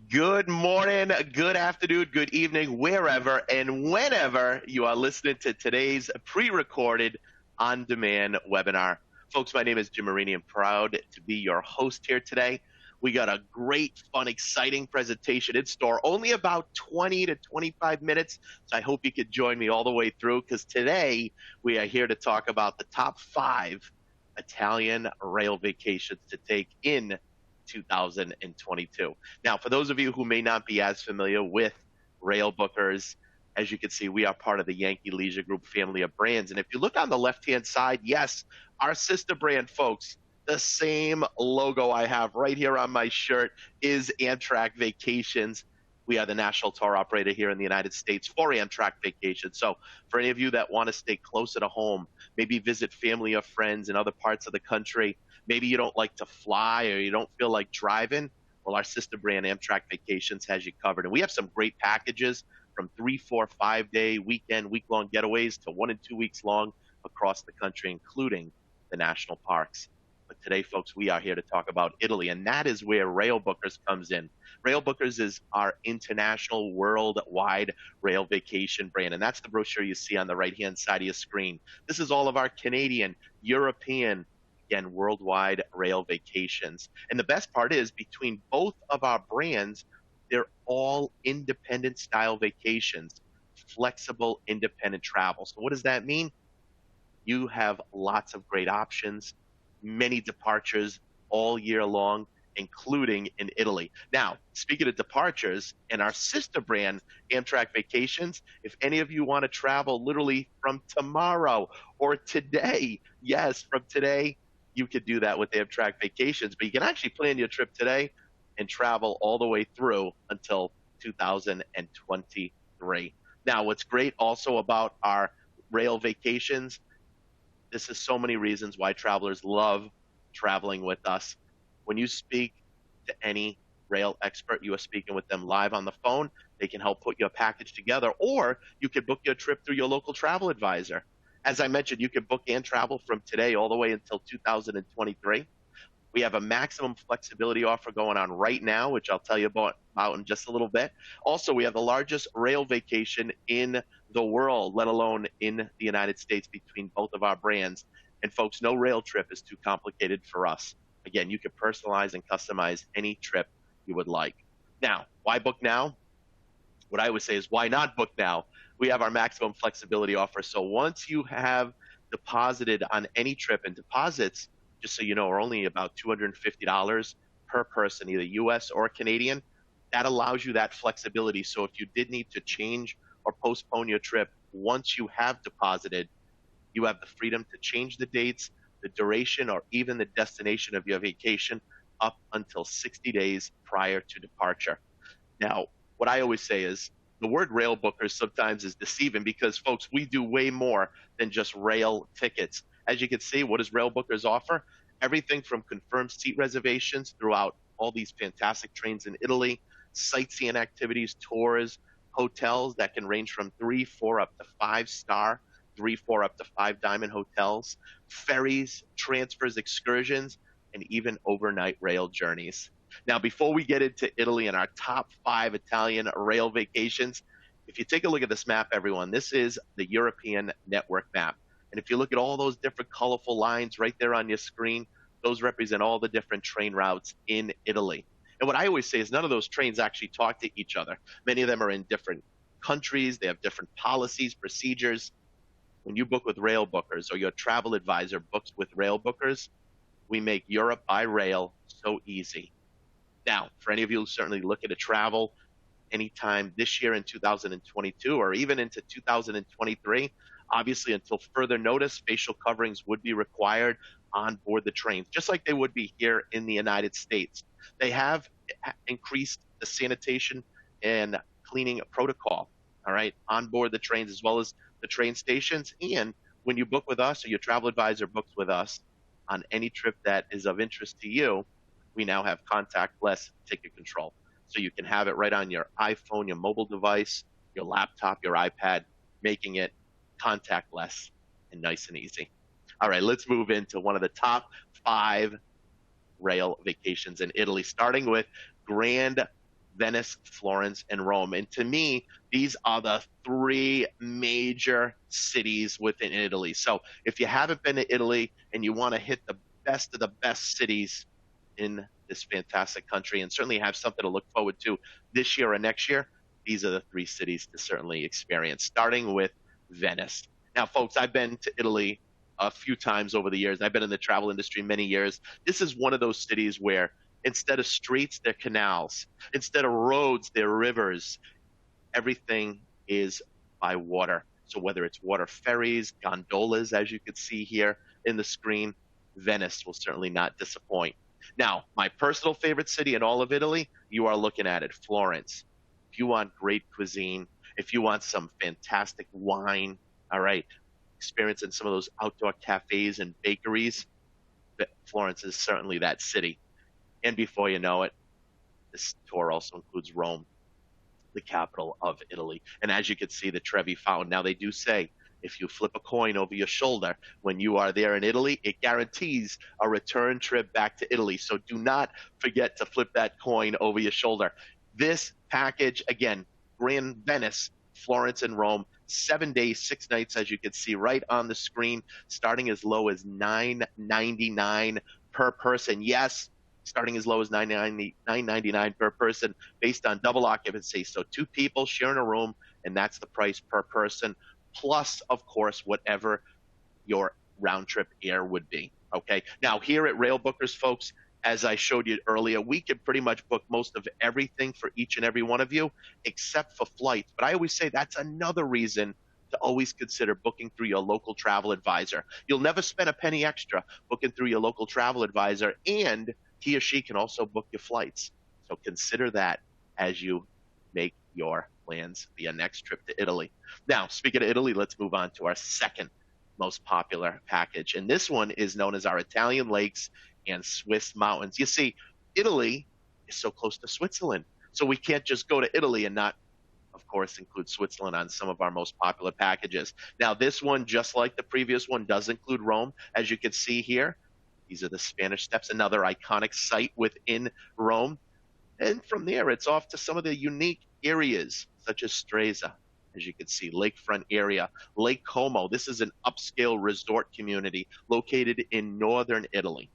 Good morning, good afternoon, good evening, wherever and whenever you are listening to today's pre-recorded on-demand webinar. Folks, my name is Jim Marini. I'm proud to be your host here today. We got a great, fun, exciting presentation in store, only about 20 to 25 minutes, so I hope you could join me all the way through, because today we are here to talk about the top 5 Italian rail vacations to take in 2022. Now, for those of you who may not be as familiar with Railbookers, as you can see, we are part of the Yankee Leisure Group family of brands. And if you look on the left-hand side, yes, our sister brand, folks, the same logo I have right here on my shirt is Amtrak Vacations. We are the national tour operator here in the United States for Amtrak Vacations. So for any of you that want to stay closer to home, maybe visit family or friends in other parts of the country, maybe you don't like to fly or you don't feel like driving, well, our sister brand Amtrak Vacations has you covered. And we have some great packages from 3, 4, 5-day, weekend, week-long getaways to 1 and 2 weeks long across the country, including the national parks. But today, folks, we are here to talk about Italy, and that is where Railbookers comes in. Railbookers is our international, worldwide rail vacation brand, and that's the brochure you see on the right-hand side of your screen. This is all of our Canadian, European, again, worldwide rail vacations. And the best part is, between both of our brands, they're all independent style vacations, flexible independent travel. So what does that mean? You have lots of great options, many departures all year long, including in Italy. Now, speaking of departures, and our sister brand, Amtrak Vacations, if any of you want to travel literally from tomorrow or today, yes, from today, you could do that with Amtrak Vacations, but you can actually plan your trip today and travel all the way through until 2023. Now, what's great also about our rail vacations, this is so many reasons why travelers love traveling with us. When you speak to any rail expert, you are speaking with them live on the phone. They can help put your package together, or you could book your trip through your local travel advisor. As I mentioned, you can book and travel from today all the way until 2023. We have a maximum flexibility offer going on right now, which I'll tell you about in just a little bit. Also, we have the largest rail vacation in the world, let alone in the United States, between both of our brands. And folks, no rail trip is too complicated for us. Again, you can personalize and customize any trip you would like. Now, why book now? What I would say is, why not book now? We have our maximum flexibility offer. So once you have deposited on any trip, and deposits, just so you know, are only about $250 per person, either US or Canadian, that allows you that flexibility. So if you did need to change or postpone your trip, once you have deposited, you have the freedom to change the dates, the duration, or even the destination of your vacation up until 60 days prior to departure. Now, what I always say is, the word rail bookers sometimes is deceiving, because, folks, we do way more than just rail tickets. As you can see, what does Railbookers offer? Everything from confirmed seat reservations throughout all these fantastic trains in Italy, sightseeing activities, tours, hotels that can range from 3, 4, up to 5-star, 3, 4, up to 5-diamond hotels, ferries, transfers, excursions, and even overnight rail journeys. Now, before we get into Italy and our top 5 Italian rail vacations, if you take a look at this map, everyone, this is the European network map. And if you look at all those different colorful lines right there on your screen, those represent all the different train routes in Italy. And what I always say is, none of those trains actually talk to each other. Many of them are in different countries. They have different policies, procedures. When you book with Railbookers, or your travel advisor books with Railbookers, we make Europe by rail so easy. Now, for any of you who certainly looking to travel anytime this year in 2022, or even into 2023, obviously, until further notice, facial coverings would be required on board the trains, just like they would be here in the United States. They have increased the sanitation and cleaning protocol, all right, on board the trains as well as the train stations. And when you book with us, or your travel advisor books with us on any trip that is of interest to you, we now have contactless ticket control. So you can have it right on your iPhone, your mobile device, your laptop, your iPad, making it contactless and nice and easy. All right, let's move into one of the top 5 rail vacations in Italy, starting with Grand Venice, Florence, and Rome. And to me, these are the three major cities within Italy. So if you haven't been to Italy and you want to hit the best of the best cities in this fantastic country and certainly have something to look forward to this year or next year, these are the three cities to certainly experience, starting with Venice. Now, folks, I've been to Italy a few times over the years. I've been in the travel industry many years. This is one of those cities where instead of streets, they're canals. Instead of roads, they're rivers. Everything is by water. So whether it's water ferries, gondolas, as you can see here in the screen, Venice will certainly not disappoint. Now, my personal favorite city in all of Italy, you are looking at it, Florence. If you want great cuisine, if you want some fantastic wine, all right, experiencing some of those outdoor cafes and bakeries, Florence is certainly that city. And before you know it, this tour also includes Rome, the capital of Italy. And as you can see, the Trevi Fountain. Now, they do say if you flip a coin over your shoulder when you are there in Italy, it guarantees a return trip back to Italy. So do not forget to flip that coin over your shoulder. This package, again, Grand Venice, Florence, and Rome, 7 days, 6 nights, as you can see right on the screen, starting as low as $9.99 per person. Yes, starting as low as $9.99 per person based on double occupancy. So 2 people sharing a room, and that's the price per person, plus, of course, whatever your round trip air would be. Okay. Now, here at Railbookers, folks, as I showed you earlier, we can pretty much book most of everything for each and every one of you, except for flights. But I always say that's another reason to always consider booking through your local travel advisor. You'll never spend a penny extra booking through your local travel advisor, and he or she can also book your flights. So consider that as you make your plans for your next trip to Italy. Now, speaking of Italy, let's move on to our second most popular package. And this one is known as our Italian lakes and Swiss mountains. You see, Italy is so close to Switzerland. So we can't just go to Italy and not, of course, include Switzerland on some of our most popular packages. Now, this one, just like the previous one, does include Rome. As you can see here, these are the Spanish Steps, another iconic site within Rome. And from there, it's off to some of the unique areas, such as Stresa, as you can see, lakefront area, Lake Como. This is an upscale resort community located in northern Italy.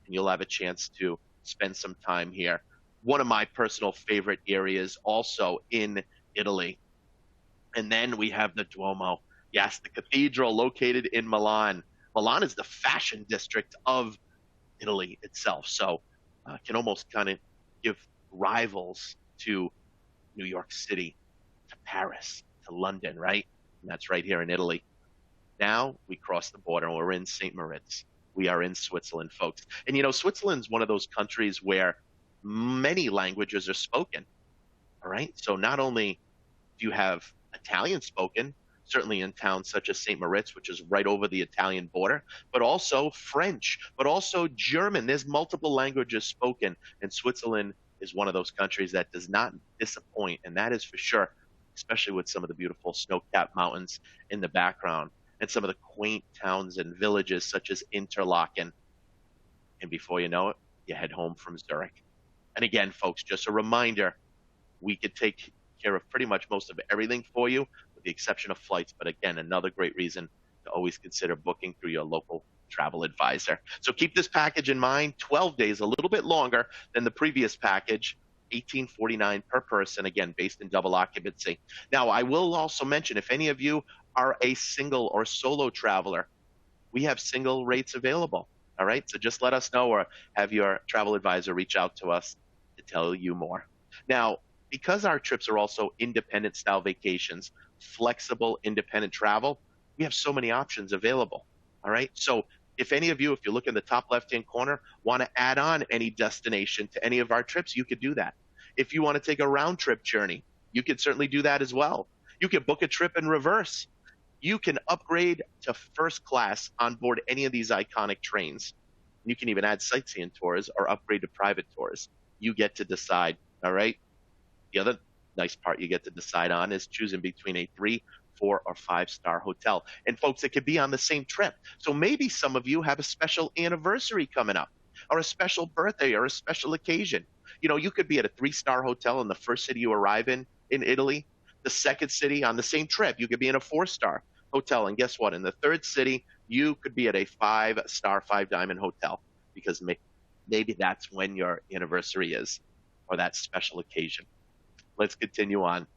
And you'll have a chance to spend some time here. One of my personal favorite areas also in Italy. And then we have the Duomo. Yes, the cathedral located in Milan. Milan is the fashion district of Italy itself. So can almost kind of give rivals to New York City, to Paris, to London, right? And that's right here in Italy. Now we cross the border and we're in St. Moritz. We are in Switzerland, folks. And you know, Switzerland's one of those countries where many languages are spoken. All right. So not only do you have Italian spoken, certainly in towns such as St. Moritz, which is right over the Italian border, but also French, but also German. There's multiple languages spoken, and Switzerland is one of those countries that does not disappoint, and that is for sure, especially with some of the beautiful snow-capped mountains in the background and some of the quaint towns and villages such as Interlaken. And before you know it, you head home from Zurich. And again, folks, just a reminder, we could take care of pretty much most of everything for you, with the exception of flights. But again, another great reason to always consider booking through your local travel advisor. So keep this package in mind, 12 days, a little bit longer than the previous package, $18.49 per person, again, based in double occupancy. Now, I will also mention, if any of you are a single or solo traveler, we have single rates available. All right, so just let us know or have your travel advisor reach out to us to tell you more. Now, because our trips are also independent style vacations, flexible independent travel, we have so many options available. All right, so if any of you, if you look in the top left-hand corner, want to add on any destination to any of our trips, you could do that. If you want to take a round trip journey, you could certainly do that as well. You could book a trip in reverse. You can upgrade to first class on board any of these iconic trains. You can even add sightseeing tours or upgrade to private tours. You get to decide, all right? The other nice part you get to decide on is choosing between a 3, 4, or 5-star hotel. And folks, it could be on the same trip. So maybe some of you have a special anniversary coming up, or a special birthday, or a special occasion. You know, you could be at a 3-star hotel in the first city you arrive in Italy. The second city on the same trip, you could be in a 4-star hotel. And guess what? In the third city, you could be at a 5-star, 5-diamond hotel because maybe that's when your anniversary is or that special occasion. Let's continue on.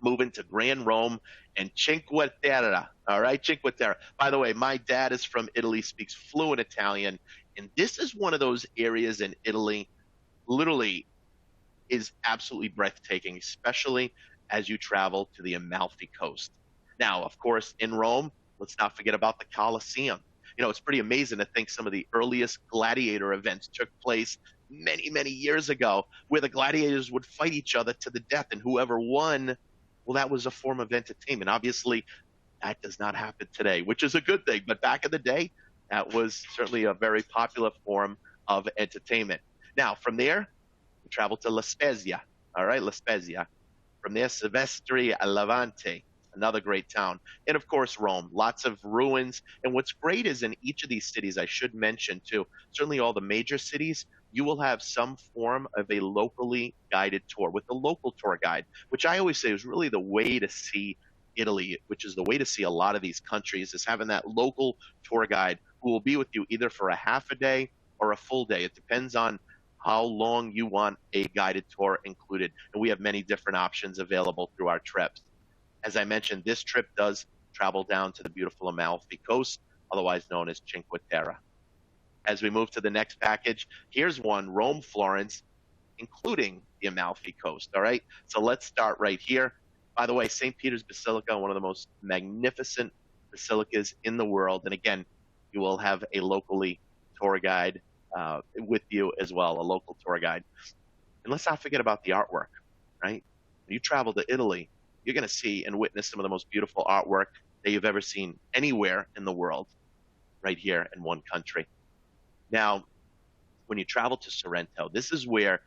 Moving to Grand Rome and Cinque Terre. All right, Cinque Terre. By the way, my dad is from Italy, speaks fluent Italian, and this is one of those areas in Italy, literally, is absolutely breathtaking, especially as you travel to the Amalfi Coast. Now, of course, in Rome, let's not forget about the Colosseum. You know, it's pretty amazing to think some of the earliest gladiator events took place many, many years ago, where the gladiators would fight each other to the death, and whoever won, well, that was a form of entertainment. Obviously, that does not happen today, which is a good thing. But back in the day, that was certainly a very popular form of entertainment. Now, from there, we travel to La Spezia. All right, La Spezia. From there, SESTRI, Levante, another great town. And of course, Rome, lots of ruins. And what's great is in each of these cities, I should mention too, certainly all the major cities, you will have some form of a locally guided tour with a local tour guide, which I always say is really the way to see Italy, which is the way to see a lot of these countries, is having that local tour guide who will be with you either for a half a day or a full day. It depends on how long you want a guided tour included. And we have many different options available through our trips. As I mentioned, this trip does travel down to the beautiful Amalfi Coast, otherwise known as Cinque Terre. As we move to the next package, here's one, Rome, Florence, including the Amalfi Coast, all right? So let's start right here. By the way, St. Peter's Basilica, one of the most magnificent basilicas in the world. And again, you will have a locally tour guide with you as well, a local tour guide. And let's not forget about the artwork, right? When you travel to Italy, you're going to see and witness some of the most beautiful artwork that you've ever seen anywhere in the world, right here in one country. Now, when you travel to Sorrento, this is where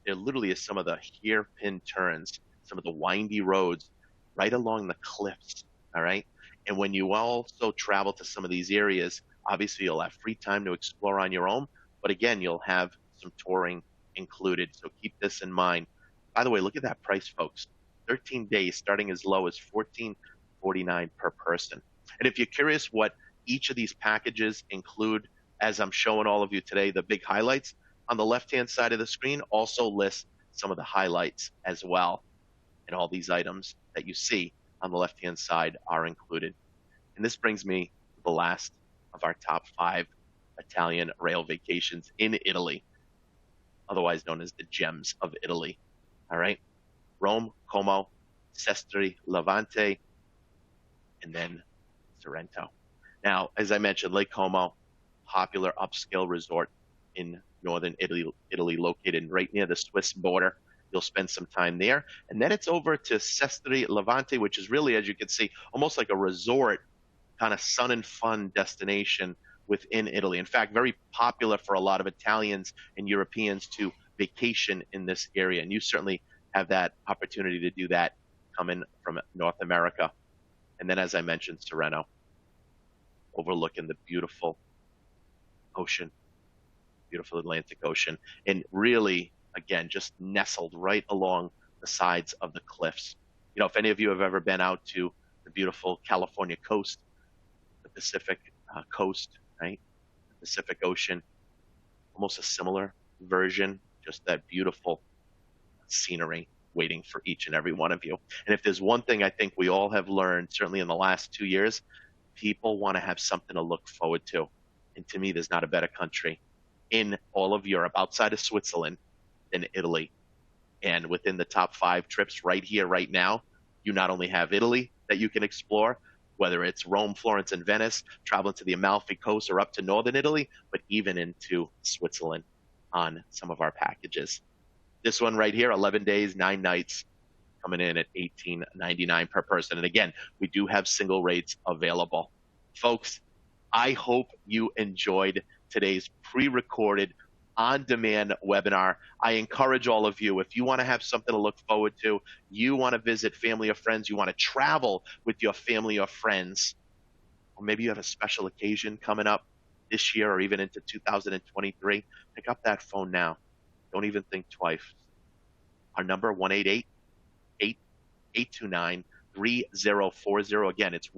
there literally is some of the hairpin turns, some of the windy roads right along the cliffs, all right? And when you also travel to some of these areas, obviously you'll have free time to explore on your own, but again, you'll have some touring included, so keep this in mind. By the way, look at that price, folks. 13 days starting as low as $14.49 per person. And if you're curious what each of these packages include, as I'm showing all of you today, the big highlights on the left-hand side of the screen also lists some of the highlights as well. And all these items that you see on the left-hand side are included. And this brings me to the last of our top 5 Italian rail vacations in Italy, otherwise known as the gems of Italy. All right? Rome, Como, Sestri, Levante, and then Sorrento. Now, as I mentioned, Lake Como, popular upscale resort in northern Italy, located right near the Swiss border. You'll spend some time there. And then it's over to Sestri, Levante, which is really, as you can see, almost like a resort, kind of sun and fun destination within Italy. In fact, very popular for a lot of Italians and Europeans to vacation in this area. And you certainly have that opportunity to do that coming from North America. And then, as I mentioned, Sorrento, overlooking the beautiful ocean, beautiful Atlantic Ocean, and really, again, just nestled right along the sides of the cliffs. You know, if any of you have ever been out to the beautiful California coast, the Pacific coast, right? The Pacific Ocean, almost a similar version, just that beautiful scenery waiting for each and every one of you. And if there's one thing I think we all have learned, certainly in the last 2 years, people want to have something to look forward to. And to me, there's not a better country in all of Europe outside of Switzerland than Italy. And within the top 5 trips right here, right now, you not only have Italy that you can explore, whether it's Rome, Florence, and Venice, traveling to the Amalfi Coast or up to northern Italy, but even into Switzerland on some of our packages. This one right here, 11 days, 9 nights, coming in at $18.99 per person. And again, we do have single rates available. Folks, I hope you enjoyed today's pre-recorded, on-demand webinar. I encourage all of you, if you want to have something to look forward to, you want to visit family or friends, you want to travel with your family or friends, or maybe you have a special occasion coming up this year or even into 2023, pick up that phone now. Don't even think twice. Our number, 1-888-829-3040. Again, it's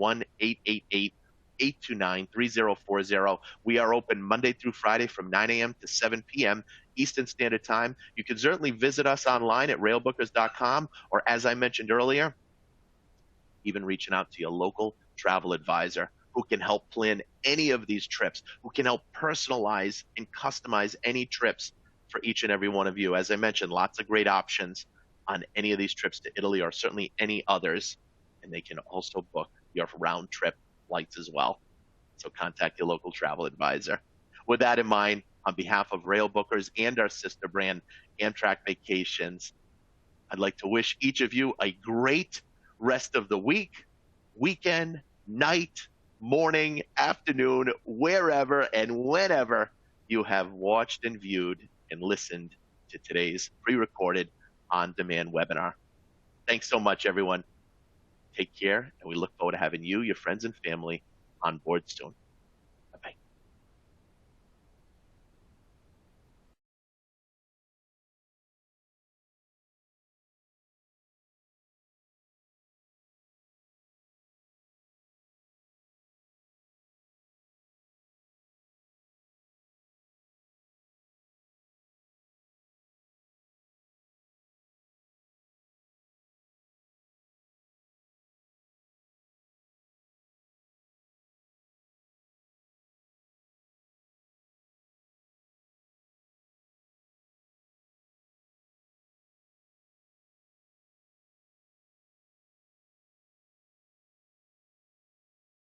1-888-829-3040. We are open Monday through Friday from 9 a.m. to 7 p.m. Eastern Standard Time. You can certainly visit us online at railbookers.com, or as I mentioned earlier, even reaching out to your local travel advisor who can help plan any of these trips, who can help personalize and customize any trips for each and every one of you. As I mentioned, lots of great options on any of these trips to Italy, or certainly any others. And they can also book your round trip flights as well. So contact your local travel advisor. With that in mind, on behalf of Railbookers and our sister brand, Amtrak Vacations, I'd like to wish each of you a great rest of the week, weekend, night, morning, afternoon, wherever and whenever you have watched and viewed and listened to today's pre-recorded on-demand webinar. Thanks so much, everyone. Take care, and we look forward to having you, your friends, and family on board soon.